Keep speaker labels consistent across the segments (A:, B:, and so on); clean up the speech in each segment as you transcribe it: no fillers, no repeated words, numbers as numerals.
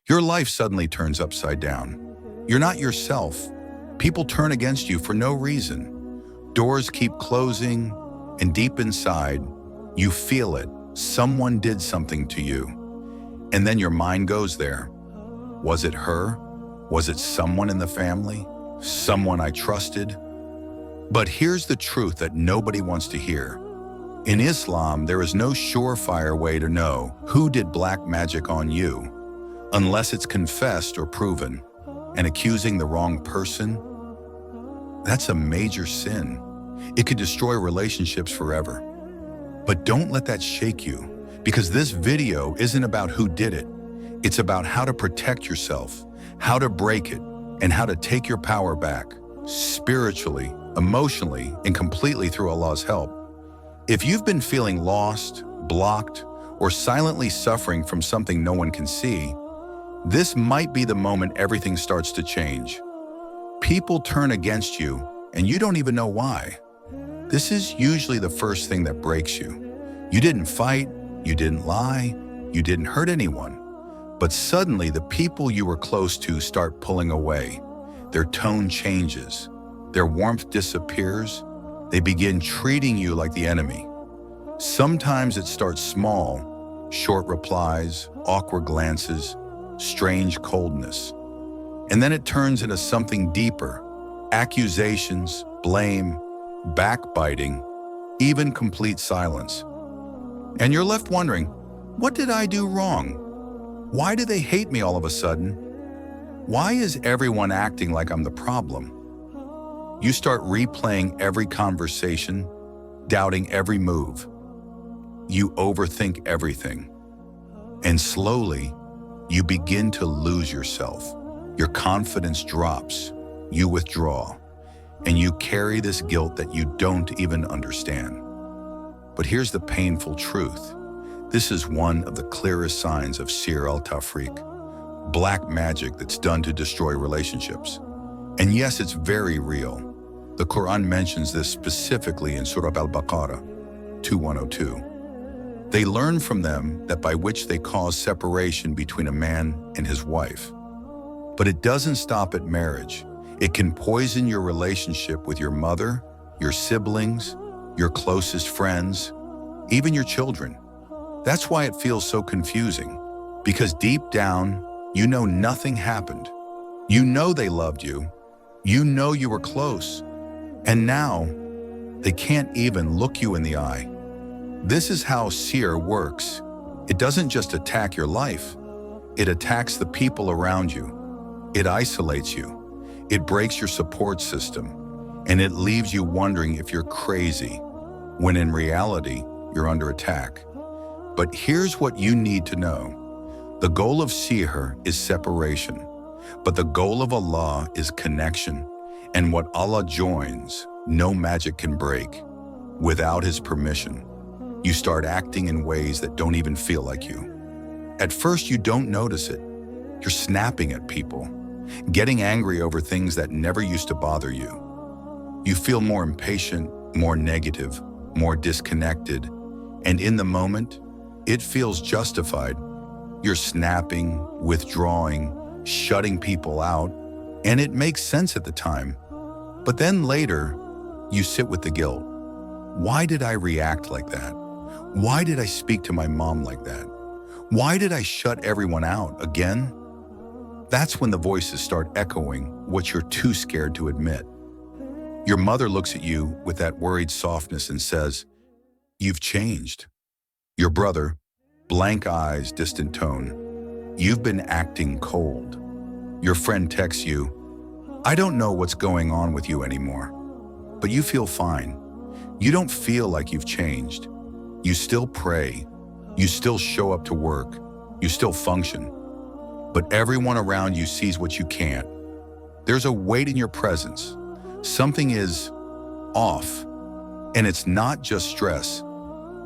A: Your life suddenly turns upside down. You're not yourself. People turn against you for no reason. Doors keep closing, and deep inside, you feel it. Someone did something to you. And then your mind goes there. Was it her? Was it someone in the family? Someone I trusted? But here's the truth that nobody wants to hear. In Islam, there is no surefire way to know who did black magic on you, unless it's confessed or proven. And accusing the wrong person, that's a major sin. It could destroy relationships forever. But don't let that shake you, because this video isn't about who did it. It's about how to protect yourself, how to break it, and how to take your power back, spiritually, emotionally, and completely through Allah's help. If you've been feeling lost, blocked, or silently suffering from something no one can see, this might be the moment everything starts to change. People turn against you, and you don't even know why. This is usually the first thing that breaks you. You didn't fight, you didn't lie, you didn't hurt anyone. But suddenly the people you were close to start pulling away. Their tone changes. Their warmth disappears. They begin treating you like the enemy. Sometimes it starts small, short replies, awkward glances, strange coldness. And then it turns into something deeper, accusations, blame, backbiting, even complete silence. And you're left wondering, what did I do wrong? Why do they hate me all of a sudden? Why is everyone acting like I'm the problem? You start replaying every conversation, doubting every move. You overthink everything. And slowly, you begin to lose yourself. Your confidence drops, you withdraw, and you carry this guilt that you don't even understand. But here's the painful truth. This is one of the clearest signs of Sihr al-Tafriq, black magic that's done to destroy relationships. And yes, it's very real. The Quran mentions this specifically in Surah Al-Baqarah 2102. They learn from them that by which they cause separation between a man and his wife. But it doesn't stop at marriage. It can poison your relationship with your mother, your siblings, your closest friends, even your children. That's why it feels so confusing, because deep down, you know nothing happened. You know they loved you. You know you were close. And now, they can't even look you in the eye. This is how Sihr works. It doesn't just attack your life. It attacks the people around you. It isolates you. It breaks your support system. And it leaves you wondering if you're crazy, when in reality, you're under attack. But here's what you need to know. The goal of Sihr is separation, but the goal of Allah is connection. And what Allah joins, no magic can break. Without His permission, you start acting in ways that don't even feel like you. At first, you don't notice it. You're snapping at people, getting angry over things that never used to bother you. You feel more impatient, more negative, more disconnected, and in the moment, it feels justified. You're snapping, withdrawing, shutting people out, and it makes sense at the time. But then later, you sit with the guilt. Why did I react like that? Why did I speak to my mom like that? Why did I shut everyone out again? That's when the voices start echoing what you're too scared to admit. Your mother looks at you with that worried softness and says, "You've changed." Your brother, blank eyes, distant tone, "You've been acting cold." Your friend texts you, "I don't know what's going on with you anymore," but you feel fine. You don't feel like you've changed. You still pray. You still show up to work. You still function. But everyone around you sees what you can't. There's a weight in your presence. Something is off. And it's not just stress.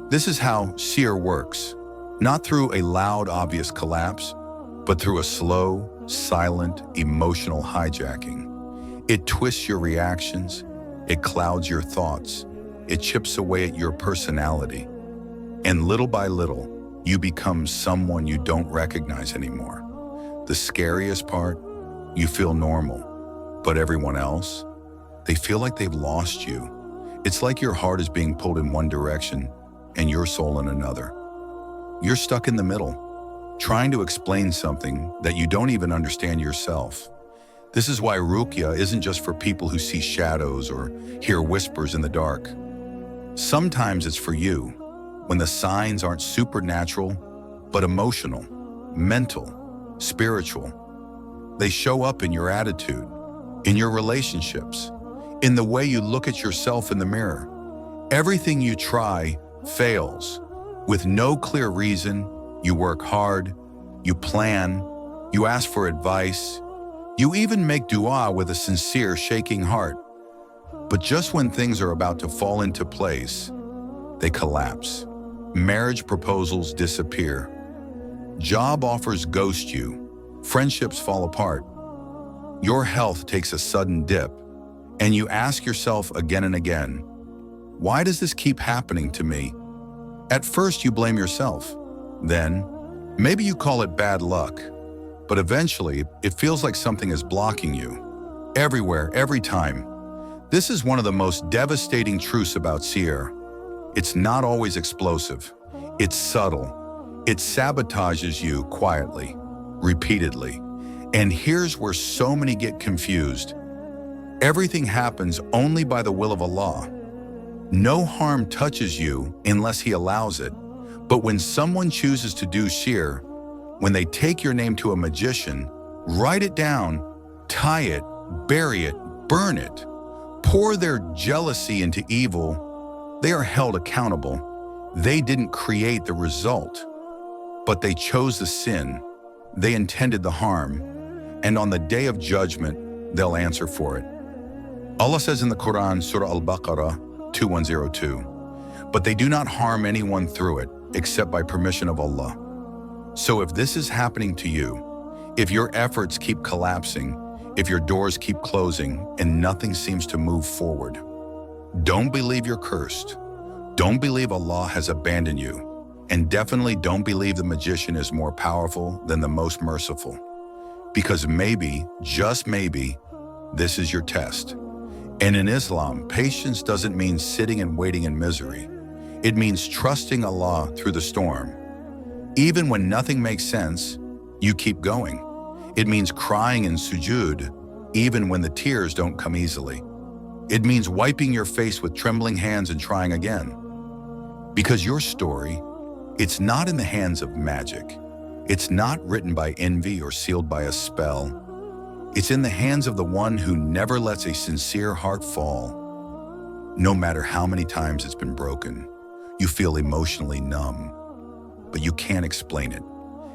A: This is how Sihr works. Not through a loud, obvious collapse, but through a slow, silent, emotional hijacking. It twists your reactions. It clouds your thoughts. It chips away at your personality. And little by little, you become someone you don't recognize anymore. The scariest part, you feel normal, but everyone else, they feel like they've lost you. It's like your heart is being pulled in one direction and your soul in another. You're stuck in the middle, trying to explain something that you don't even understand yourself. This is why Ruqya isn't just for people who see shadows or hear whispers in the dark. Sometimes it's for you, when the signs aren't supernatural, but emotional, mental, spiritual. They show up in your attitude, in your relationships, in the way you look at yourself in the mirror. Everything you try fails. With no clear reason, you work hard, you plan, you ask for advice, you even make dua with a sincere, shaking heart. But just when things are about to fall into place, they collapse. Marriage proposals disappear. Job offers ghost you. Friendships fall apart. Your health takes a sudden dip, and you ask yourself again and again, why does this keep happening to me? At first, you blame yourself. Then, maybe you call it bad luck. But eventually, it feels like something is blocking you. Everywhere, every time. This is one of the most devastating truths about Sihr. It's not always explosive. It's subtle. It sabotages you quietly, repeatedly. And here's where so many get confused. Everything happens only by the will of Allah. No harm touches you unless He allows it. But when someone chooses to do Sihr, when they take your name to a magician, write it down, tie it, bury it, burn it, pour their jealousy into evil, they are held accountable. They didn't create the result, but they chose the sin. They intended the harm, and on the day of judgment, they'll answer for it. Allah says in the Quran, Surah Al-Baqarah 2102, but they do not harm anyone through it, except by permission of Allah. So if this is happening to you, if your efforts keep collapsing, if your doors keep closing and nothing seems to move forward, don't believe you're cursed. Don't believe Allah has abandoned you. And definitely don't believe the magician is more powerful than the most merciful. Because maybe, just maybe, this is your test. And in Islam, patience doesn't mean sitting and waiting in misery. It means trusting Allah through the storm. Even when nothing makes sense, you keep going. It means crying in sujood, even when the tears don't come easily. It means wiping your face with trembling hands and trying again. Because your story, it's not in the hands of magic. It's not written by envy or sealed by a spell. It's in the hands of the one who never lets a sincere heart fall. No matter how many times it's been broken, you feel emotionally numb, but you can't explain it.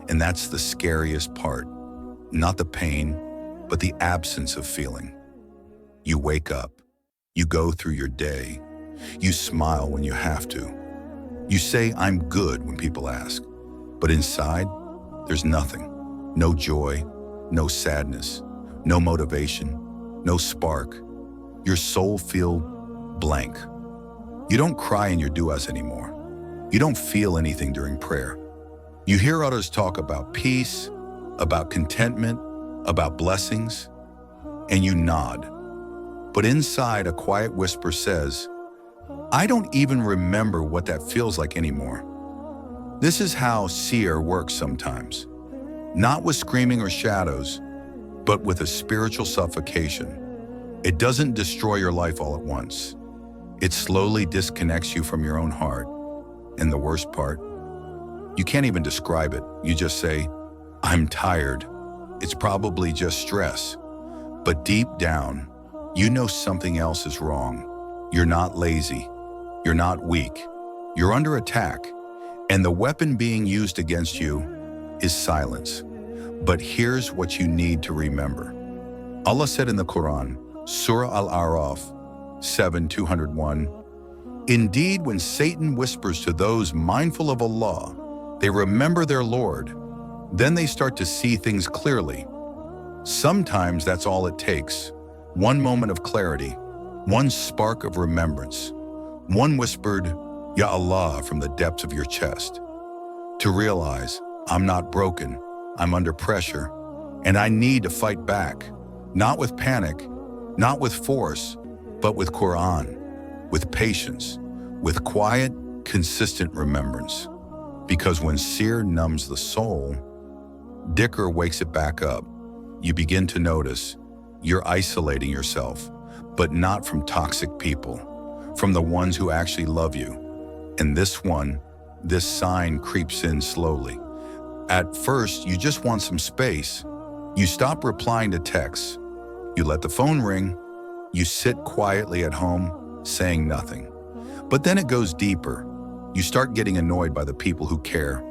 A: And that's the scariest part. Not the pain, but the absence of feeling. You wake up, you go through your day, you smile when you have to. You say, I'm good when people ask, but inside, there's nothing. No joy, no sadness, no motivation, no spark. Your soul feels blank. You don't cry in your du'as anymore. You don't feel anything during prayer. You hear others talk about peace, about contentment, about blessings, and you nod. But inside, a quiet whisper says, I don't even remember what that feels like anymore. This is how Sihr works sometimes. Not with screaming or shadows, but with a spiritual suffocation. It doesn't destroy your life all at once. It slowly disconnects you from your own heart. And the worst part, you can't even describe it. You just say, I'm tired. It's probably just stress. But deep down, you know something else is wrong. You're not lazy. You're not weak. You're under attack. And the weapon being used against you is silence. But here's what you need to remember. Allah said in the Quran, Surah Al-A'raf 7:201, indeed, when Satan whispers to those mindful of Allah, they remember their Lord, then they start to see things clearly. Sometimes that's all it takes. One moment of clarity, one spark of remembrance, one whispered, Ya Allah, from the depths of your chest. To realize, I'm not broken, I'm under pressure, And I need to fight back, not with panic, not with force, but with Quran, with patience, with quiet, consistent remembrance. Because when Sihr numbs the soul, dhikr wakes it back up. You begin to notice you're isolating yourself, but not from toxic people, from the ones who actually love you. And this sign creeps in slowly. At first, you just want some space. You stop replying to texts. You let the phone ring. You sit quietly at home, saying nothing. But then it goes deeper. You start getting annoyed by the people who care.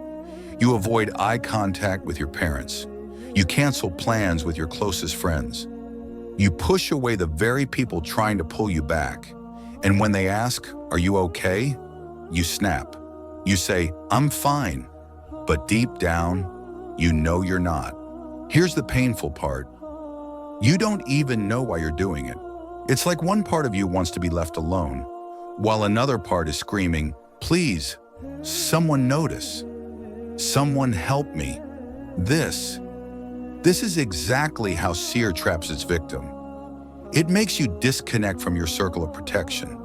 A: You avoid eye contact with your parents. You cancel plans with your closest friends. You push away the very people trying to pull you back. And when they ask, "Are you okay?" you snap. You say, "I'm fine." But deep down, you know you're not. Here's the painful part. You don't even know why you're doing it. It's like one part of you wants to be left alone, while another part is screaming, "Please, someone notice. Someone help me." This is exactly how Sihr traps its victim. It makes you disconnect from your circle of protection,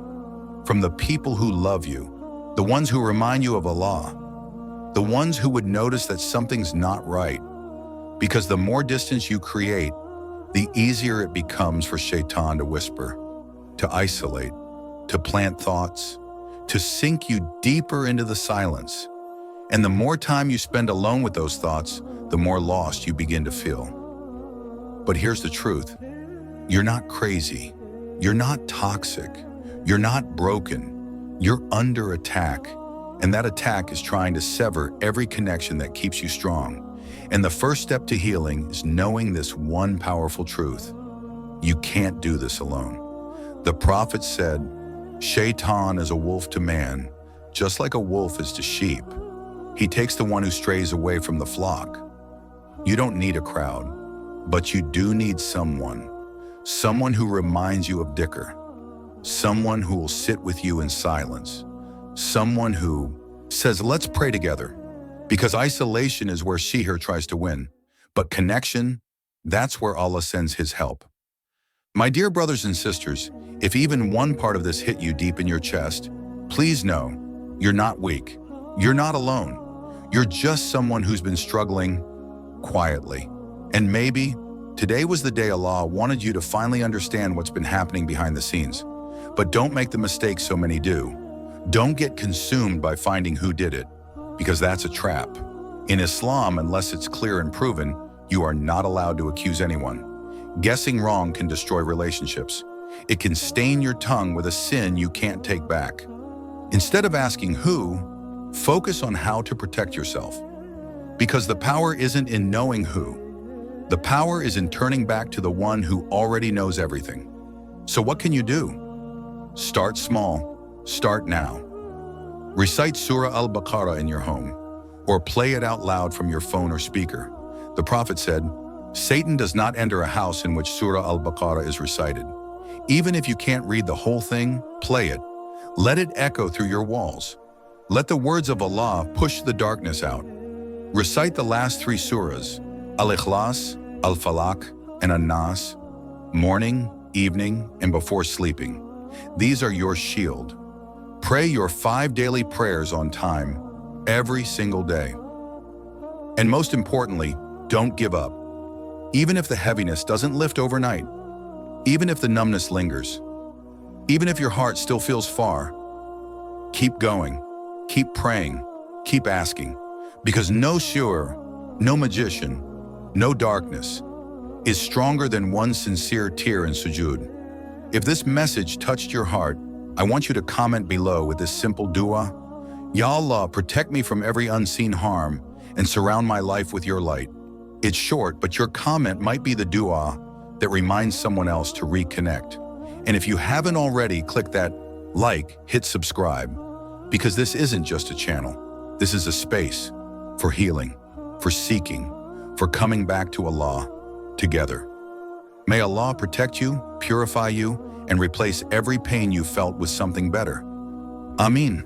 A: from the people who love you, the ones who remind you of Allah, the ones who would notice that something's not right. Because the more distance you create, the easier it becomes for Shaitan to whisper, to isolate, to plant thoughts, to sink you deeper into the silence. And the more time you spend alone with those thoughts, the more lost you begin to feel. But here's the truth. You're not crazy. You're not toxic. You're not broken. You're under attack. And that attack is trying to sever every connection that keeps you strong. And the first step to healing is knowing this one powerful truth. You can't do this alone. The prophet said, "Shaitan is a wolf to man, just like a wolf is to sheep. He takes the one who strays away from the flock." You don't need a crowd, but you do need someone. Someone who reminds you of dhikr. Someone who will sit with you in silence. Someone who says, "Let's pray together." Because isolation is where Sihr tries to win. But connection, that's where Allah sends His help. My dear brothers and sisters, if even one part of this hit you deep in your chest, please know you're not weak. You're not alone. You're just someone who's been struggling quietly. And maybe today was the day Allah wanted you to finally understand what's been happening behind the scenes. But don't make the mistake so many do. Don't get consumed by finding who did it, because that's a trap. In Islam, unless it's clear and proven, you are not allowed to accuse anyone. Guessing wrong can destroy relationships. It can stain your tongue with a sin you can't take back. Instead of asking who, focus on how to protect yourself. Because the power isn't in knowing who. The power is in turning back to the one who already knows everything. So what can you do? Start small. Start now. Recite Surah Al-Baqarah in your home, or play it out loud from your phone or speaker. The Prophet said, "Satan does not enter a house in which Surah Al-Baqarah is recited." Even if you can't read the whole thing, play it. Let it echo through your walls. Let the words of Allah push the darkness out. Recite the last 3 surahs, Al-Ikhlas, Al-Falaq, and An-Nas, morning, evening, and before sleeping. These are your shield. Pray your 5 daily prayers on time, every single day. And most importantly, don't give up. Even if the heaviness doesn't lift overnight, even if the numbness lingers, even if your heart still feels far, keep going, keep praying, keep asking, because no sihr, no magician, no darkness is stronger than one sincere tear in sujood. If this message touched your heart, I want you to comment below with this simple dua. Ya Allah, protect me from every unseen harm and surround my life with your light. It's short, but your comment might be the dua that reminds someone else to reconnect. And if you haven't already, click that like, hit subscribe, because this isn't just a channel. This is a space for healing, for seeking, for coming back to Allah together. May Allah protect you, purify you, and replace every pain you felt with something better. Ameen.